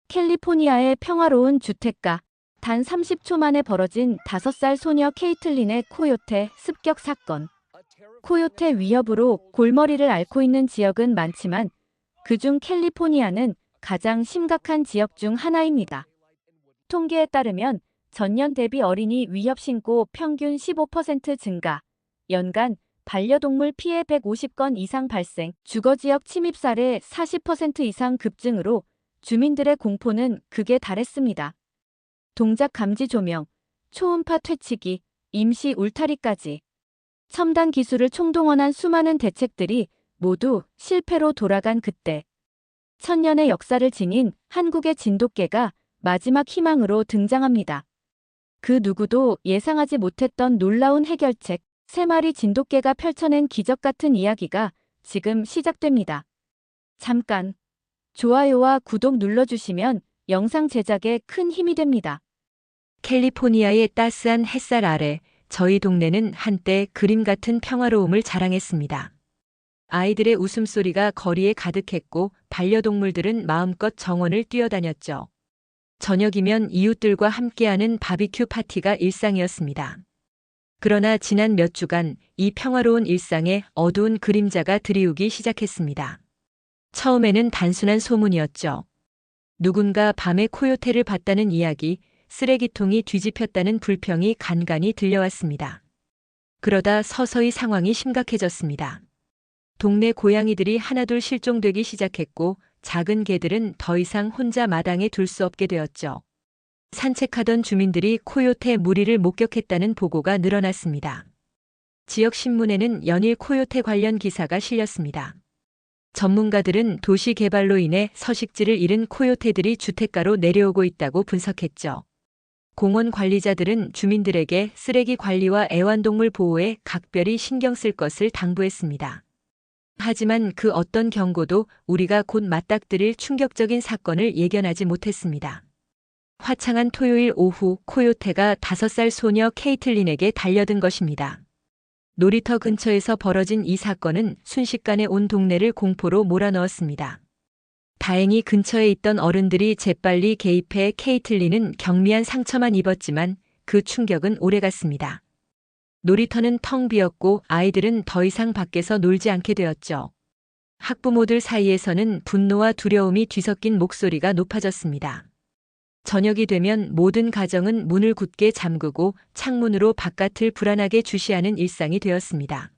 캘리포니아의 평화로운 주택가. 단 30초 만에 벌어진 5살 소녀 케이틀린의 코요테 습격 사건. 코요테 위협으로 골머리를 앓고 있는 지역은 많지만 그중 캘리포니아는 가장 심각한 지역 중 하나입니다. 통계에 따르면 전년 대비 어린이 위협 신고 평균 15% 증가, 연간 반려동물 피해 150건 이상 발생, 주거지역 침입 사례 40% 이상 급증으로 주민들의 공포는 극에 달했습니다. 동작 감지 조명, 초음파 퇴치기, 임시 울타리까지 첨단 기술을 총동원한 수많은 대책들이 모두 실패로 돌아간 그때, 천년의 역사를 지닌 한국의 진돗개가 마지막 희망으로 등장합니다. 그 누구도 예상하지 못했던 놀라운 해결책, 3마리 진돗개가 펼쳐낸 기적 같은 이야기가 지금 시작됩니다. 잠깐 좋아요와 구독 눌러주시면 영상 제작에 큰 힘이 됩니다. 캘리포니아의 따스한 햇살 아래 저희 동네는 한때 그림 같은 평화로움을 자랑했습니다. 아이들의 웃음소리가 거리에 가득했고 반려동물들은 마음껏 정원을 뛰어다녔죠. 저녁이면 이웃들과 함께하는 바비큐 파티가 일상이었습니다. 그러나 지난 몇 주간 이 평화로운 일상에 어두운 그림자가 드리우기 시작했습니다. 처음에는 단순한 소문이었죠. 누군가 밤에 코요테를 봤다는 이야기, 쓰레기통이 뒤집혔다는 불평이 간간이 들려왔습니다. 그러다 서서히 상황이 심각해졌습니다. 동네 고양이들이 하나둘 실종되기 시작했고 작은 개들은 더 이상 혼자 마당에 둘 수 없게 되었죠. 산책하던 주민들이 코요테 무리를 목격했다는 보고가 늘어났습니다. 지역 신문에는 연일 코요테 관련 기사가 실렸습니다. 전문가들은 도시 개발로 인해 서식지를 잃은 코요테들이 주택가로 내려오고 있다고 분석했죠. 공원 관리자들은 주민들에게 쓰레기 관리와 애완동물 보호에 각별히 신경 쓸 것을 당부했습니다. 하지만 그 어떤 경고도 우리가 곧 맞닥뜨릴 충격적인 사건을 예견하지 못했습니다. 화창한 토요일 오후 코요테가 5살 소녀 케이틀린에게 달려든 것입니다. 놀이터 근처에서 벌어진 이 사건은 순식간에 온 동네를 공포로 몰아넣었습니다. 다행히 근처에 있던 어른들이 재빨리 개입해 케이틀린은 경미한 상처만 입었지만 그 충격은 오래갔습니다. 놀이터는 텅 비었고 아이들은 더 이상 밖에서 놀지 않게 되었죠. 학부모들 사이에서는 분노와 두려움이 뒤섞인 목소리가 높아졌습니다. 저녁이 되면 모든 가정은 문을 굳게 잠그고 창문으로 바깥을 불안하게 주시하는 일상이 되었습니다.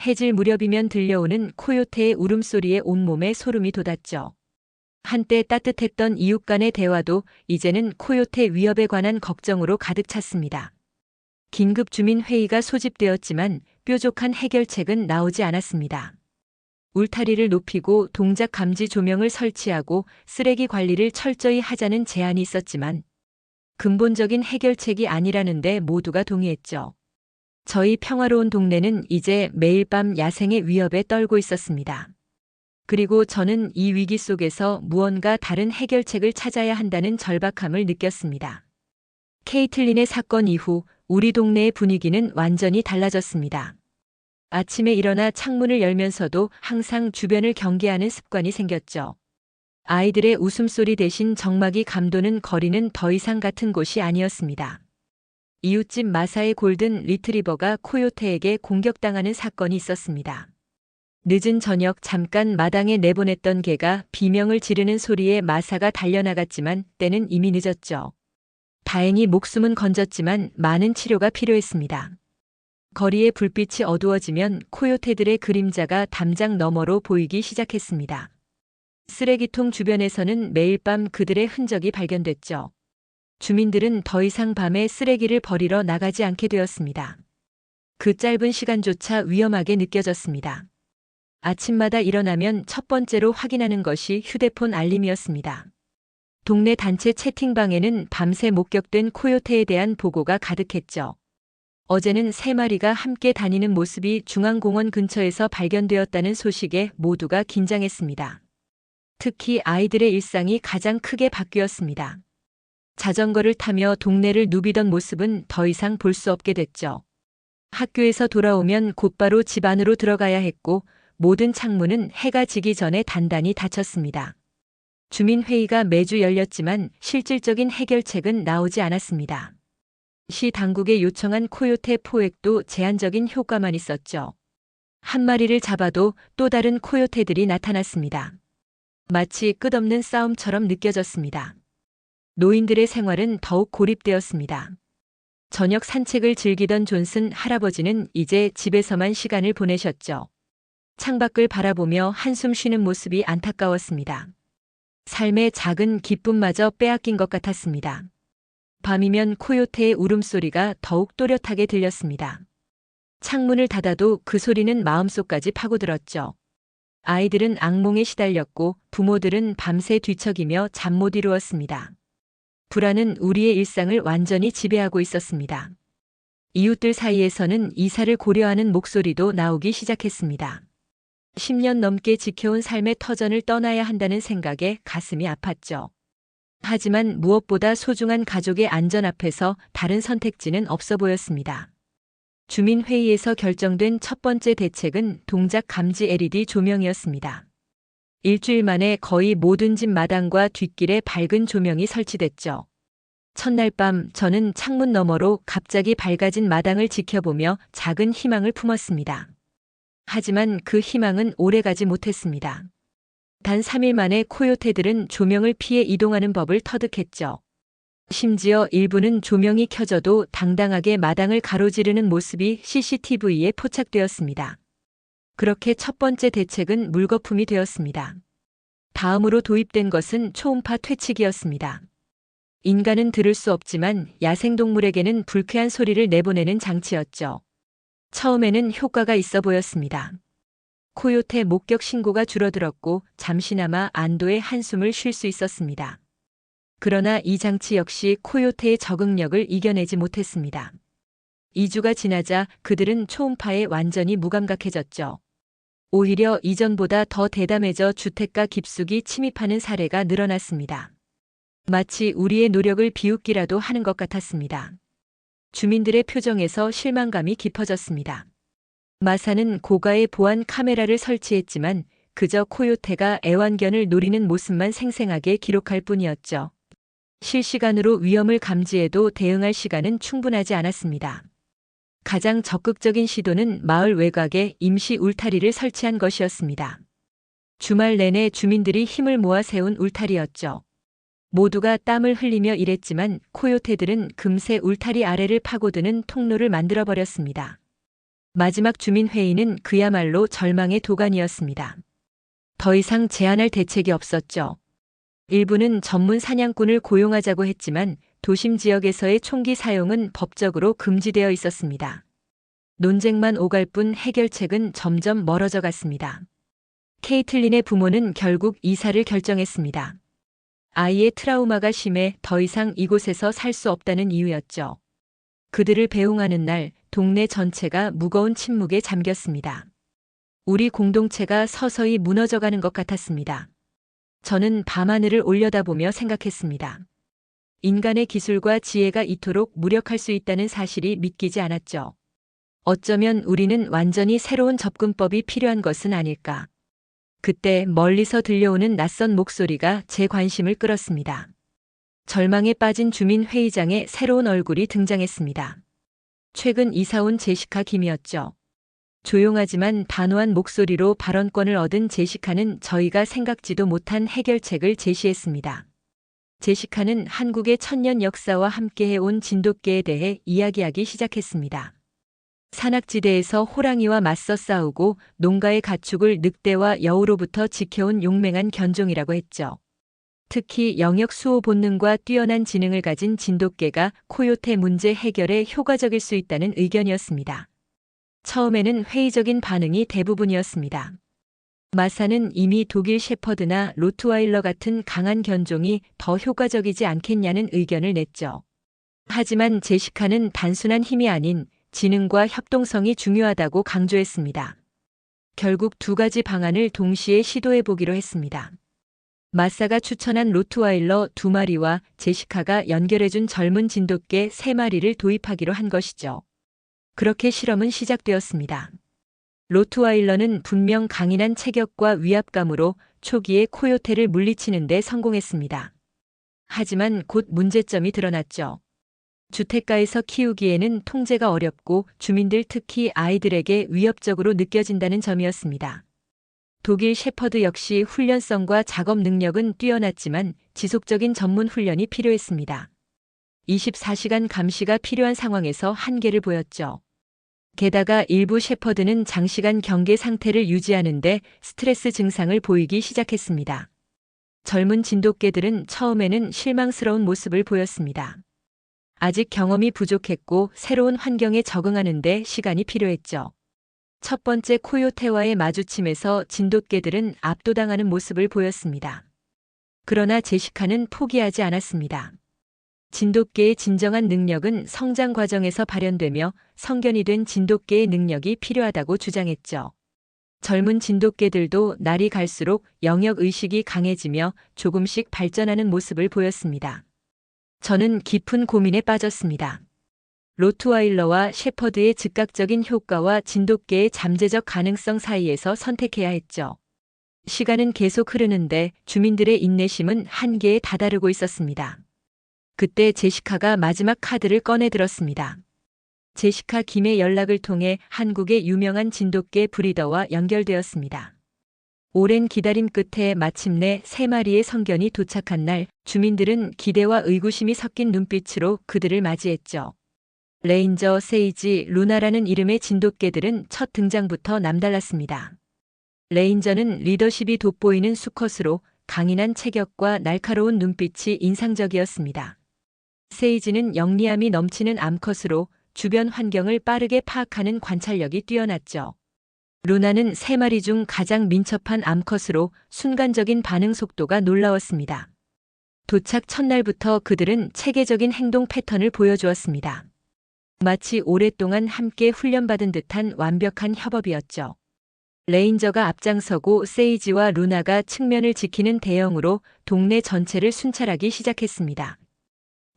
해질 무렵이면 들려오는 코요테의 울음소리에 온몸에 소름이 돋았죠. 한때 따뜻했던 이웃 간의 대화도 이제는 코요테 위협에 관한 걱정으로 가득 찼습니다. 긴급 주민 회의가 소집되었지만 뾰족한 해결책은 나오지 않았습니다. 울타리를 높이고 동작 감지 조명을 설치하고 쓰레기 관리를 철저히 하자는 제안이 있었지만 근본적인 해결책이 아니라는데 모두가 동의했죠. 저희 평화로운 동네는 이제 매일 밤 야생의 위협에 떨고 있었습니다. 그리고 저는 이 위기 속에서 무언가 다른 해결책을 찾아야 한다는 절박함을 느꼈습니다. 케이틀린의 사건 이후 우리 동네의 분위기는 완전히 달라졌습니다. 아침에 일어나 창문을 열면서도 항상 주변을 경계하는 습관이 생겼죠. 아이들의 웃음소리 대신 적막이 감도는 거리는 더 이상 같은 곳이 아니었습니다. 이웃집 마사의 골든 리트리버가 코요테에게 공격당하는 사건이 있었습니다. 늦은 저녁 잠깐 마당에 내보냈던 개가 비명을 지르는 소리에 마사가 달려나갔지만 때는 이미 늦었죠. 다행히 목숨은 건졌지만 많은 치료가 필요했습니다. 거리의 불빛이 어두워지면 코요테들의 그림자가 담장 너머로 보이기 시작했습니다. 쓰레기통 주변에서는 매일 밤 그들의 흔적이 발견됐죠. 주민들은 더 이상 밤에 쓰레기를 버리러 나가지 않게 되었습니다. 그 짧은 시간조차 위험하게 느껴졌습니다. 아침마다 일어나면 첫 번째로 확인하는 것이 휴대폰 알림이었습니다. 동네 단체 채팅방에는 밤새 목격된 코요테에 대한 보고가 가득했죠. 어제는 3마리가 함께 다니는 모습이 중앙공원 근처에서 발견되었다는 소식에 모두가 긴장했습니다. 특히 아이들의 일상이 가장 크게 바뀌었습니다. 자전거를 타며 동네를 누비던 모습은 더 이상 볼 수 없게 됐죠. 학교에서 돌아오면 곧바로 집 안으로 들어가야 했고 모든 창문은 해가 지기 전에 단단히 닫혔습니다. 주민회의가 매주 열렸지만 실질적인 해결책은 나오지 않았습니다. 시 당국에 요청한 코요테 포획도 제한적인 효과만 있었죠. 한 마리를 잡아도 또 다른 코요테들이 나타났습니다. 마치 끝없는 싸움처럼 느껴졌습니다. 노인들의 생활은 더욱 고립되었습니다. 저녁 산책을 즐기던 존슨 할아버지는 이제 집에서만 시간을 보내셨죠. 창밖을 바라보며 한숨 쉬는 모습이 안타까웠습니다. 삶의 작은 기쁨마저 빼앗긴 것 같았습니다. 밤이면 코요테의 울음소리가 더욱 또렷하게 들렸습니다. 창문을 닫아도 그 소리는 마음속까지 파고들었죠. 아이들은 악몽에 시달렸고 부모들은 밤새 뒤척이며 잠 못 이루었습니다. 불안은 우리의 일상을 완전히 지배하고 있었습니다. 이웃들 사이에서는 이사를 고려하는 목소리도 나오기 시작했습니다. 10년 넘게 지켜온 삶의 터전을 떠나야 한다는 생각에 가슴이 아팠죠. 하지만 무엇보다 소중한 가족의 안전 앞에서 다른 선택지는 없어 보였습니다. 주민회의에서 결정된 첫 번째 대책은 동작 감지 LED 조명이었습니다. 일주일 만에 거의 모든 집 마당과 뒷길에 밝은 조명이 설치됐죠. 첫날 밤 저는 창문 너머로 갑자기 밝아진 마당을 지켜보며 작은 희망을 품었습니다. 하지만 그 희망은 오래가지 못했습니다. 단 3일 만에 코요테들은 조명을 피해 이동하는 법을 터득했죠. 심지어 일부는 조명이 켜져도 당당하게 마당을 가로지르는 모습이 CCTV에 포착되었습니다. 그렇게 첫 번째 대책은 물거품이 되었습니다. 다음으로 도입된 것은 초음파 퇴치기였습니다. 인간은 들을 수 없지만 야생동물에게는 불쾌한 소리를 내보내는 장치였죠. 처음에는 효과가 있어 보였습니다. 코요테 목격 신고가 줄어들었고 잠시나마 안도의 한숨을 쉴 수 있었습니다. 그러나 이 장치 역시 코요테의 적응력을 이겨내지 못했습니다. 2주가 지나자 그들은 초음파에 완전히 무감각해졌죠. 오히려 이전보다 더 대담해져 주택가 깊숙이 침입하는 사례가 늘어났습니다. 마치 우리의 노력을 비웃기라도 하는 것 같았습니다. 주민들의 표정에서 실망감이 깊어졌습니다. 마사는 고가의 보안 카메라를 설치했지만 그저 코요테가 애완견을 노리는 모습만 생생하게 기록할 뿐이었죠. 실시간으로 위험을 감지해도 대응할 시간은 충분하지 않았습니다. 가장 적극적인 시도는 마을 외곽에 임시 울타리를 설치한 것이었습니다. 주말 내내 주민들이 힘을 모아 세운 울타리였죠. 모두가 땀을 흘리며 일했지만 코요테들은 금세 울타리 아래를 파고드는 통로를 만들어버렸습니다. 마지막 주민회의는 그야말로 절망의 도가니였습니다. 더 이상 제한할 대책이 없었죠. 일부는 전문 사냥꾼을 고용하자고 했지만 도심 지역에서의 총기 사용은 법적으로 금지되어 있었습니다. 논쟁만 오갈 뿐 해결책은 점점 멀어져 갔습니다. 케이틀린의 부모는 결국 이사를 결정했습니다. 아이의 트라우마가 심해 더 이상 이곳에서 살 수 없다는 이유였죠. 그들을 배웅하는 날 동네 전체가 무거운 침묵에 잠겼습니다. 우리 공동체가 서서히 무너져가는 것 같았습니다. 저는 밤하늘을 올려다보며 생각했습니다. 인간의 기술과 지혜가 이토록 무력할 수 있다는 사실이 믿기지 않았죠. 어쩌면 우리는 완전히 새로운 접근법이 필요한 것은 아닐까. 그때 멀리서 들려오는 낯선 목소리가 제 관심을 끌었습니다. 절망에 빠진 주민 회의장에 새로운 얼굴이 등장했습니다. 최근 이사 온 제시카 김이었죠. 조용하지만 단호한 목소리로 발언권을 얻은 제시카는 저희가 생각지도 못한 해결책을 제시했습니다. 제시카는 한국의 천년 역사와 함께해온 진돗개에 대해 이야기하기 시작했습니다. 산악지대에서 호랑이와 맞서 싸우고 농가의 가축을 늑대와 여우로부터 지켜온 용맹한 견종이라고 했죠. 특히 영역 수호 본능과 뛰어난 지능을 가진 진돗개가 코요테 문제 해결에 효과적일 수 있다는 의견이었습니다. 처음에는 회의적인 반응이 대부분이었습니다. 마사는 이미 독일 셰퍼드나 로트와일러 같은 강한 견종이 더 효과적이지 않겠냐는 의견을 냈죠. 하지만 제시카는 단순한 힘이 아닌 지능과 협동성이 중요하다고 강조했습니다. 결국 두 가지 방안을 동시에 시도해 보기로 했습니다. 마사가 추천한 로트와일러 2마리와 제시카가 연결해준 젊은 진돗개 3마리를 도입하기로 한 것이죠. 그렇게 실험은 시작되었습니다. 로트와일러는 분명 강인한 체격과 위압감으로 초기에 코요테를 물리치는 데 성공했습니다. 하지만 곧 문제점이 드러났죠. 주택가에서 키우기에는 통제가 어렵고 주민들 특히 아이들에게 위협적으로 느껴진다는 점이었습니다. 독일 셰퍼드 역시 훈련성과 작업 능력은 뛰어났지만 지속적인 전문 훈련이 필요했습니다. 24시간 감시가 필요한 상황에서 한계를 보였죠. 게다가 일부 셰퍼드는 장시간 경계 상태를 유지하는데 스트레스 증상을 보이기 시작했습니다. 젊은 진돗개들은 처음에는 실망스러운 모습을 보였습니다. 아직 경험이 부족했고 새로운 환경에 적응하는데 시간이 필요했죠. 첫 번째 코요테와의 마주침에서 진돗개들은 압도당하는 모습을 보였습니다. 그러나 제시카는 포기하지 않았습니다. 진돗개의 진정한 능력은 성장 과정에서 발현되며 성견이 된 진돗개의 능력이 필요하다고 주장했죠. 젊은 진돗개들도 날이 갈수록 영역 의식이 강해지며 조금씩 발전하는 모습을 보였습니다. 저는 깊은 고민에 빠졌습니다. 로트와일러와 셰퍼드의 즉각적인 효과와 진돗개의 잠재적 가능성 사이에서 선택해야 했죠. 시간은 계속 흐르는데 주민들의 인내심은 한계에 다다르고 있었습니다. 그때 제시카가 마지막 카드를 꺼내 들었습니다. 제시카 김의 연락을 통해 한국의 유명한 진돗개 브리더와 연결되었습니다. 오랜 기다림 끝에 마침내 3마리의 성견이 도착한 날, 주민들은 기대와 의구심이 섞인 눈빛으로 그들을 맞이했죠. 레인저, 세이지, 루나라는 이름의 진돗개들은 첫 등장부터 남달랐습니다. 레인저는 리더십이 돋보이는 수컷으로 강인한 체격과 날카로운 눈빛이 인상적이었습니다. 세이지는 영리함이 넘치는 암컷으로 주변 환경을 빠르게 파악하는 관찰력이 뛰어났죠. 루나는 3마리 중 가장 민첩한 암컷으로 순간적인 반응 속도가 놀라웠습니다. 도착 첫날부터 그들은 체계적인 행동 패턴을 보여주었습니다. 마치 오랫동안 함께 훈련받은 듯한 완벽한 협업이었죠. 레인저가 앞장서고 세이지와 루나가 측면을 지키는 대형으로 동네 전체를 순찰하기 시작했습니다.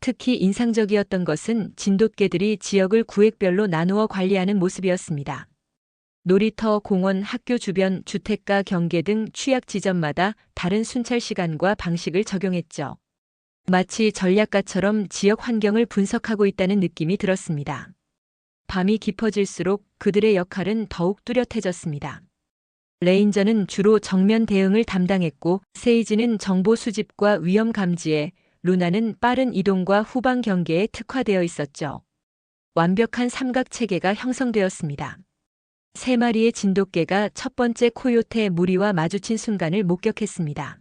특히 인상적이었던 것은 진돗개들이 지역을 구획별로 나누어 관리하는 모습이었습니다. 놀이터, 공원, 학교 주변, 주택가, 경계 등 취약 지점마다 다른 순찰 시간과 방식을 적용했죠. 마치 전략가처럼 지역 환경을 분석하고 있다는 느낌이 들었습니다. 밤이 깊어질수록 그들의 역할은 더욱 뚜렷해졌습니다. 레인저는 주로 정면 대응을 담당했고 세이지는 정보 수집과 위험 감지에, 루나는 빠른 이동과 후방 경계에 특화되어 있었죠. 완벽한 삼각 체계가 형성되었습니다. 3마리의 진돗개가 첫 번째 코요테 무리와 마주친 순간을 목격했습니다.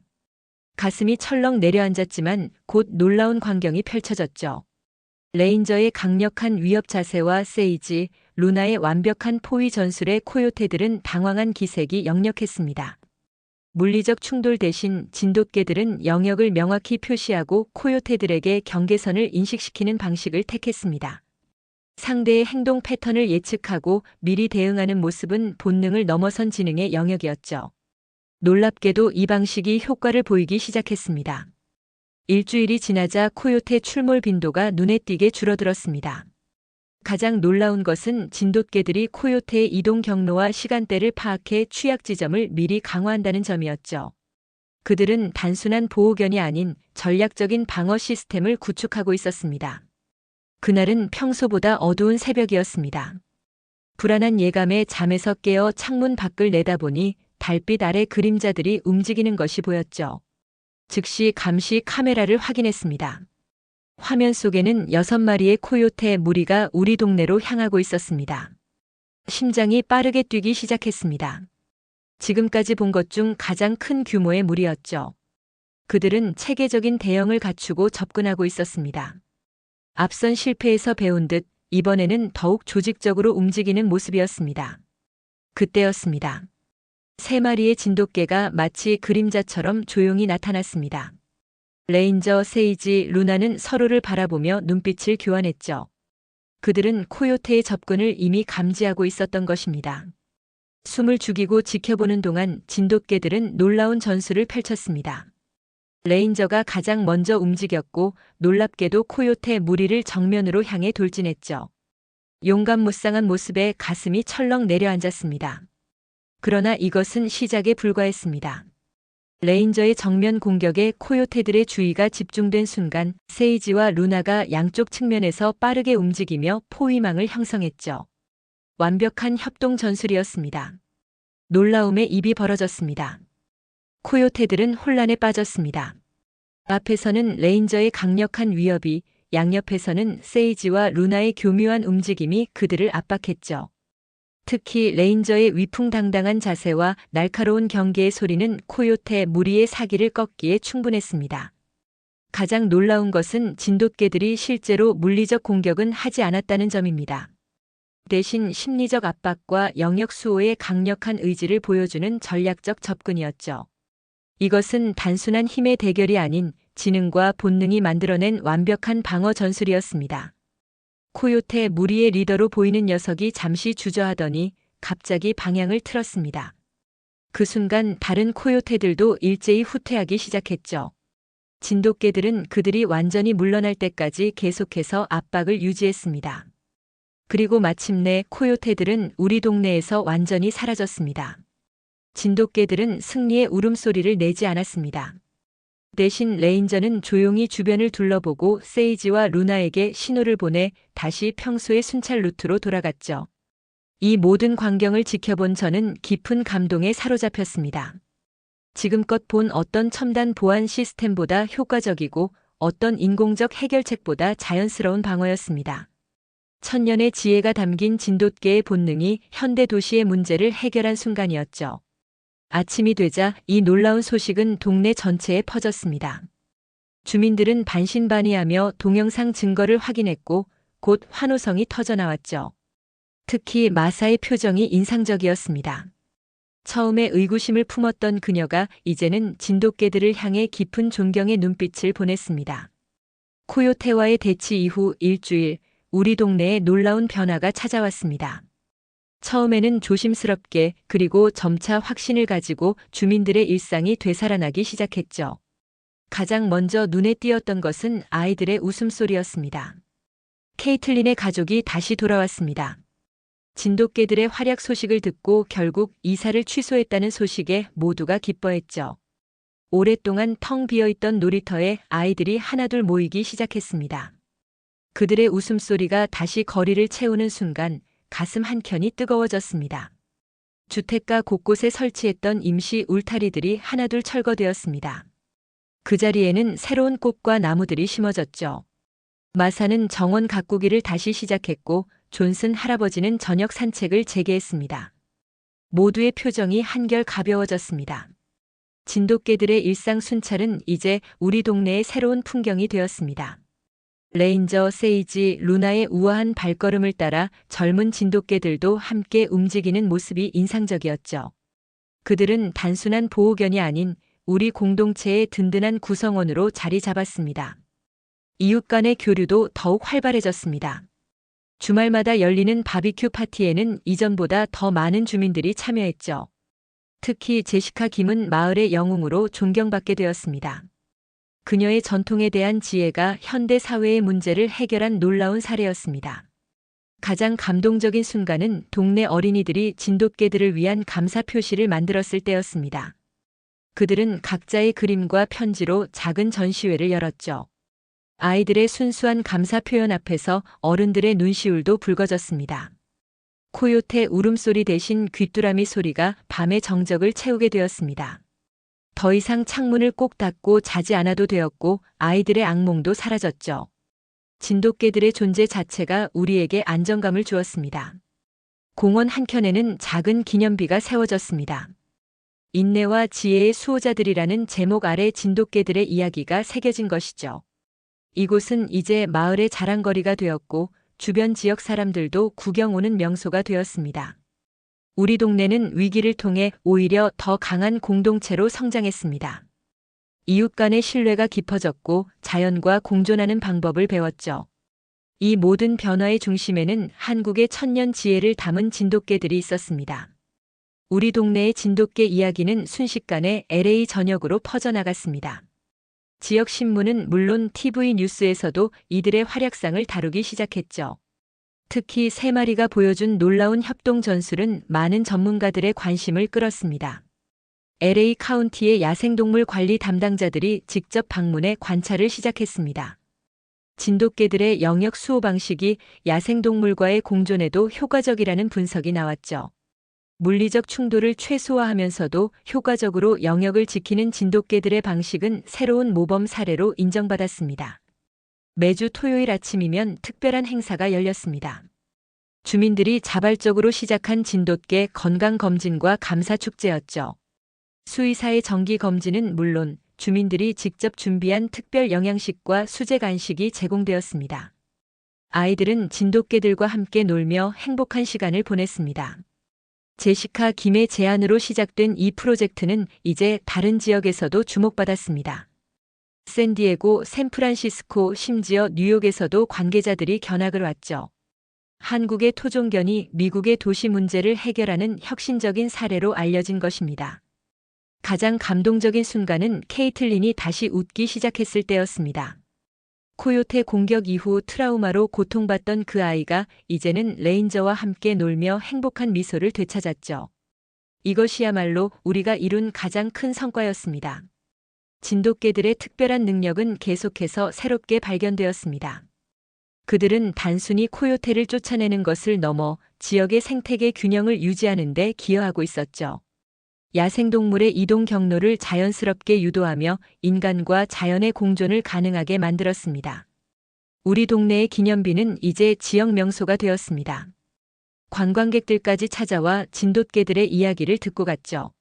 가슴이 철렁 내려앉았지만 곧 놀라운 광경이 펼쳐졌죠. 레인저의 강력한 위협 자세와 세이지, 루나의 완벽한 포위 전술에 코요테들은 당황한 기색이 역력했습니다. 물리적 충돌 대신 진돗개들은 영역을 명확히 표시하고 코요테들에게 경계선을 인식시키는 방식을 택했습니다. 상대의 행동 패턴을 예측하고 미리 대응하는 모습은 본능을 넘어선 지능의 영역이었죠. 놀랍게도 이 방식이 효과를 보이기 시작했습니다. 일주일이 지나자 코요테 출몰 빈도가 눈에 띄게 줄어들었습니다. 가장 놀라운 것은 진돗개들이 코요테의 이동 경로와 시간대를 파악해 취약 지점을 미리 강화한다는 점이었죠. 그들은 단순한 보호견이 아닌 전략적인 방어 시스템을 구축하고 있었습니다. 그날은 평소보다 어두운 새벽이었습니다. 불안한 예감에 잠에서 깨어 창문 밖을 내다보니 달빛 아래 그림자들이 움직이는 것이 보였죠. 즉시 감시 카메라를 확인했습니다. 화면 속에는 6마리의 코요테 무리가 우리 동네로 향하고 있었습니다. 심장이 빠르게 뛰기 시작했습니다. 지금까지 본 것 중 가장 큰 규모의 무리였죠. 그들은 체계적인 대형을 갖추고 접근하고 있었습니다. 앞선 실패에서 배운 듯 이번에는 더욱 조직적으로 움직이는 모습이었습니다. 그때였습니다. 3마리의 진돗개가 마치 그림자처럼 조용히 나타났습니다. 레인저, 세이지, 루나는 서로를 바라보며 눈빛을 교환했죠. 그들은 코요테의 접근을 이미 감지하고 있었던 것입니다. 숨을 죽이고 지켜보는 동안 진돗개들은 놀라운 전술을 펼쳤습니다. 레인저가 가장 먼저 움직였고 놀랍게도 코요테 무리를 정면으로 향해 돌진했죠. 용감무쌍한 모습에 가슴이 철렁 내려앉았습니다. 그러나 이것은 시작에 불과했습니다. 레인저의 정면 공격에 코요테들의 주의가 집중된 순간 세이지와 루나가 양쪽 측면에서 빠르게 움직이며 포위망을 형성했죠. 완벽한 협동 전술이었습니다. 놀라움에 입이 벌어졌습니다. 코요테들은 혼란에 빠졌습니다. 앞에서는 레인저의 강력한 위협이, 양옆에서는 세이지와 루나의 교묘한 움직임이 그들을 압박했죠. 특히 레인저의 위풍당당한 자세와 날카로운 경계의 소리는 코요테 무리의 사기를 꺾기에 충분했습니다. 가장 놀라운 것은 진돗개들이 실제로 물리적 공격은 하지 않았다는 점입니다. 대신 심리적 압박과 영역 수호의 강력한 의지를 보여주는 전략적 접근이었죠. 이것은 단순한 힘의 대결이 아닌 지능과 본능이 만들어낸 완벽한 방어 전술이었습니다. 코요테 무리의 리더로 보이는 녀석이 잠시 주저하더니 갑자기 방향을 틀었습니다. 그 순간 다른 코요테들도 일제히 후퇴하기 시작했죠. 진돗개들은 그들이 완전히 물러날 때까지 계속해서 압박을 유지했습니다. 그리고 마침내 코요테들은 우리 동네에서 완전히 사라졌습니다. 진돗개들은 승리의 울음소리를 내지 않았습니다. 대신 레인저는 조용히 주변을 둘러보고 세이지와 루나에게 신호를 보내 다시 평소의 순찰 루트로 돌아갔죠. 이 모든 광경을 지켜본 저는 깊은 감동에 사로잡혔습니다. 지금껏 본 어떤 첨단 보안 시스템보다 효과적이고 어떤 인공적 해결책보다 자연스러운 방어였습니다. 천년의 지혜가 담긴 진돗개의 본능이 현대 도시의 문제를 해결한 순간이었죠. 아침이 되자 이 놀라운 소식은 동네 전체에 퍼졌습니다. 주민들은 반신반의하며 동영상 증거를 확인했고 곧 환호성이 터져나왔죠. 특히 마사의 표정이 인상적이었습니다. 처음에 의구심을 품었던 그녀가 이제는 진돗개들을 향해 깊은 존경의 눈빛을 보냈습니다. 코요테와의 대치 이후 일주일, 우리 동네에 놀라운 변화가 찾아왔습니다. 처음에는 조심스럽게 그리고 점차 확신을 가지고 주민들의 일상이 되살아나기 시작했죠. 가장 먼저 눈에 띄었던 것은 아이들의 웃음소리였습니다. 케이틀린의 가족이 다시 돌아왔습니다. 진돗개들의 활약 소식을 듣고 결국 이사를 취소했다는 소식에 모두가 기뻐했죠. 오랫동안 텅 비어있던 놀이터에 아이들이 하나둘 모이기 시작했습니다. 그들의 웃음소리가 다시 거리를 채우는 순간 가슴 한켠이 뜨거워졌습니다. 주택가 곳곳에 설치했던 임시 울타리들이 하나둘 철거되었습니다. 그 자리에는 새로운 꽃과 나무들이 심어졌죠. 마사는 정원 가꾸기를 다시 시작했고 존슨 할아버지는 저녁 산책을 재개했습니다. 모두의 표정이 한결 가벼워졌습니다. 진돗개들의 일상 순찰은 이제 우리 동네의 새로운 풍경이 되었습니다. 레인저, 세이지, 루나의 우아한 발걸음을 따라 젊은 진돗개들도 함께 움직이는 모습이 인상적이었죠. 그들은 단순한 보호견이 아닌 우리 공동체의 든든한 구성원으로 자리 잡았습니다. 이웃 간의 교류도 더욱 활발해졌습니다. 주말마다 열리는 바비큐 파티에는 이전보다 더 많은 주민들이 참여했죠. 특히 제시카 김은 마을의 영웅으로 존경받게 되었습니다. 그녀의 전통에 대한 지혜가 현대 사회의 문제를 해결한 놀라운 사례였습니다. 가장 감동적인 순간은 동네 어린이들이 진돗개들을 위한 감사 표시를 만들었을 때였습니다. 그들은 각자의 그림과 편지로 작은 전시회를 열었죠. 아이들의 순수한 감사 표현 앞에서 어른들의 눈시울도 붉어졌습니다. 코요테 울음소리 대신 귀뚜라미 소리가 밤의 정적을 채우게 되었습니다. 더 이상 창문을 꼭 닫고 자지 않아도 되었고 아이들의 악몽도 사라졌죠. 진돗개들의 존재 자체가 우리에게 안정감을 주었습니다. 공원 한켠에는 작은 기념비가 세워졌습니다. 인내와 지혜의 수호자들이라는 제목 아래 진돗개들의 이야기가 새겨진 것이죠. 이곳은 이제 마을의 자랑거리가 되었고 주변 지역 사람들도 구경 오는 명소가 되었습니다. 우리 동네는 위기를 통해 오히려 더 강한 공동체로 성장했습니다. 이웃 간의 신뢰가 깊어졌고 자연과 공존하는 방법을 배웠죠. 이 모든 변화의 중심에는 한국의 천년 지혜를 담은 진돗개들이 있었습니다. 우리 동네의 진돗개 이야기는 순식간에 LA 전역으로 퍼져나갔습니다. 지역 신문은 물론 TV 뉴스에서도 이들의 활약상을 다루기 시작했죠. 특히 3마리가 보여준 놀라운 협동 전술은 많은 전문가들의 관심을 끌었습니다. LA 카운티의 야생동물 관리 담당자들이 직접 방문해 관찰을 시작했습니다. 진돗개들의 영역 수호 방식이 야생동물과의 공존에도 효과적이라는 분석이 나왔죠. 물리적 충돌을 최소화하면서도 효과적으로 영역을 지키는 진돗개들의 방식은 새로운 모범 사례로 인정받았습니다. 매주 토요일 아침이면 특별한 행사가 열렸습니다. 주민들이 자발적으로 시작한 진돗개 건강검진과 감사축제였죠. 수의사의 정기검진은 물론 주민들이 직접 준비한 특별 영양식과 수제 간식이 제공되었습니다. 아이들은 진돗개들과 함께 놀며 행복한 시간을 보냈습니다. 제시카 김의 제안으로 시작된 이 프로젝트는 이제 다른 지역에서도 주목받았습니다. 샌디에고, 샌프란시스코, 심지어 뉴욕에서도 관계자들이 견학을 왔죠. 한국의 토종견이 미국의 도시 문제를 해결하는 혁신적인 사례로 알려진 것입니다. 가장 감동적인 순간은 케이틀린이 다시 웃기 시작했을 때였습니다. 코요테 공격 이후 트라우마로 고통받던 그 아이가 이제는 레인저와 함께 놀며 행복한 미소를 되찾았죠. 이것이야말로 우리가 이룬 가장 큰 성과였습니다. 진돗개들의 특별한 능력은 계속해서 새롭게 발견되었습니다. 그들은 단순히 코요테를 쫓아내는 것을 넘어 지역의 생태계 균형을 유지하는 데 기여하고 있었죠. 야생동물의 이동 경로를 자연스럽게 유도하며 인간과 자연의 공존을 가능하게 만들었습니다. 우리 동네의 기념비는 이제 지역 명소가 되었습니다. 관광객들까지 찾아와 진돗개들의 이야기를 듣고 갔죠.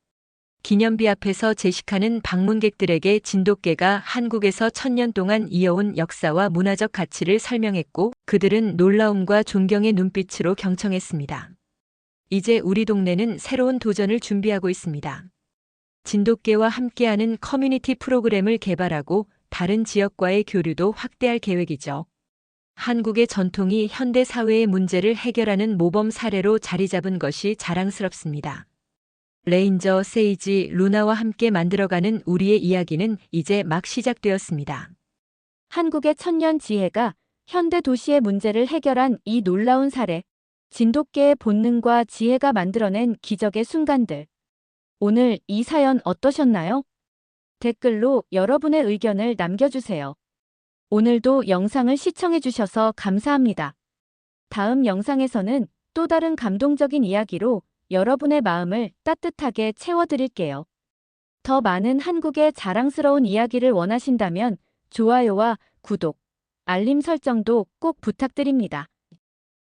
기념비 앞에서 제시카는 방문객들에게 진돗개가 한국에서 1000년 동안 이어온 역사와 문화적 가치를 설명했고 그들은 놀라움과 존경의 눈빛으로 경청했습니다. 이제 우리 동네는 새로운 도전을 준비하고 있습니다. 진돗개와 함께하는 커뮤니티 프로그램을 개발하고 다른 지역과의 교류도 확대할 계획이죠. 한국의 전통이 현대 사회의 문제를 해결하는 모범 사례로 자리 잡은 것이 자랑스럽습니다. 레인저, 세이지, 루나와 함께 만들어가는 우리의 이야기는 이제 막 시작되었습니다. 한국의 천년 지혜가 현대 도시의 문제를 해결한 이 놀라운 사례. 진돗개의 본능과 지혜가 만들어낸 기적의 순간들. 오늘 이 사연 어떠셨나요? 댓글로 여러분의 의견을 남겨주세요. 오늘도 영상을 시청해주셔서 감사합니다. 다음 영상에서는 또 다른 감동적인 이야기로 여러분의 마음을 따뜻하게 채워드릴게요. 더 많은 한국의 자랑스러운 이야기를 원하신다면 좋아요와 구독, 알림 설정도 꼭 부탁드립니다.